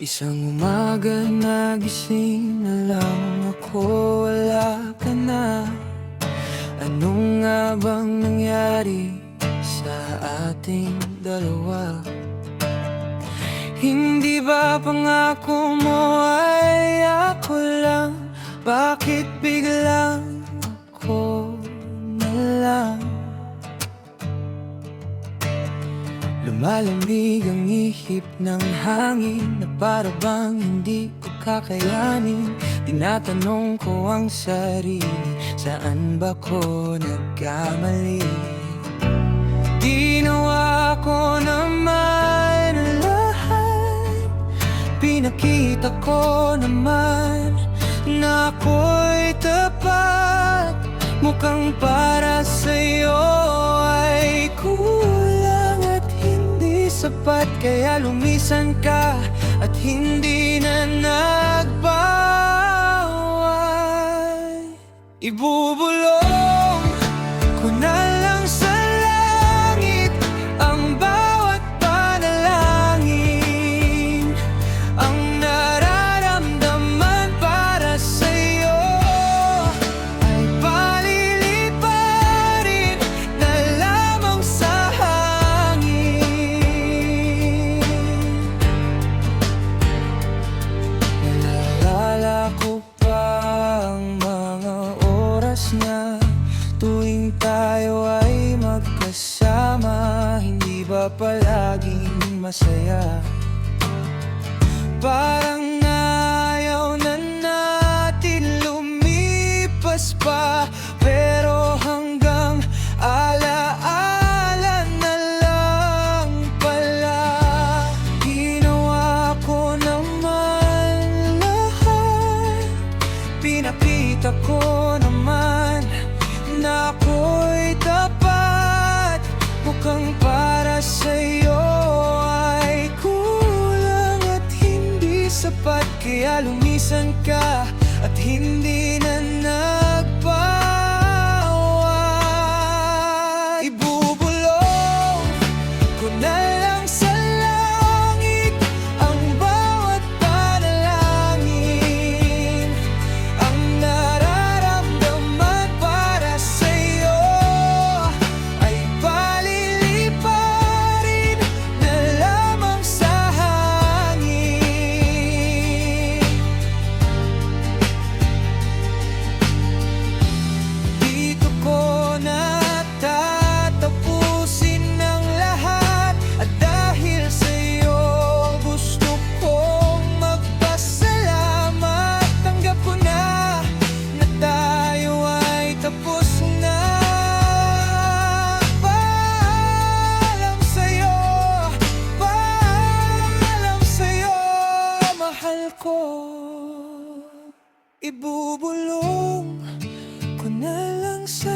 Isang umaga nagising na lang ako, wala ka na. Ano nga bang nangyari sa ating dalawa? Hindi ba pangako mo ay ako lang? Bakit biglang ako na lang? Lumalamig ang ihip ng hangin na para bang hindi ko kakayanin. Tinatanong ko ang sarili, saan ba ko nagkamali? Ginawa ko naman ang lahat, pinakita ko naman na ako'y tapat. Mukhang para sa'yo ay kulang at hindi sapat, kaya lumisan ka at hindi na nagbawal. Ibubulong ko na lang sa langit ang bawat panalangin, ang nararamdaman para sa'yo ay paliliparin na lamang sa hangin. Naalala ko pa ang mga oras na tuwing tayo ay magkasama. Hindi ba palaging masaya? Parang ayaw na natin lumipas pa, pero hanggang alaala na lang pala. Ginawa ko naman lahat, pinakita ko naman na ako'y tapat. Mukhang para sa'yo ay kulang at hindi sapat, kaya lumisan ka at hindi na nagbawal. Ibubulong ko na lang sa langit ang bawat panalangin, ang nararamdaman para sa'yo ay paliliparin na lamang sa hangin. Dito ko na tatapusin ang lahat, at dahil sa'yo gusto kong magpasalamat. Tanggap ko na tayo ay tapos na. Paalam sa'yo, paalam sa'yo, mahal ko. Ibubulong ko na lang sa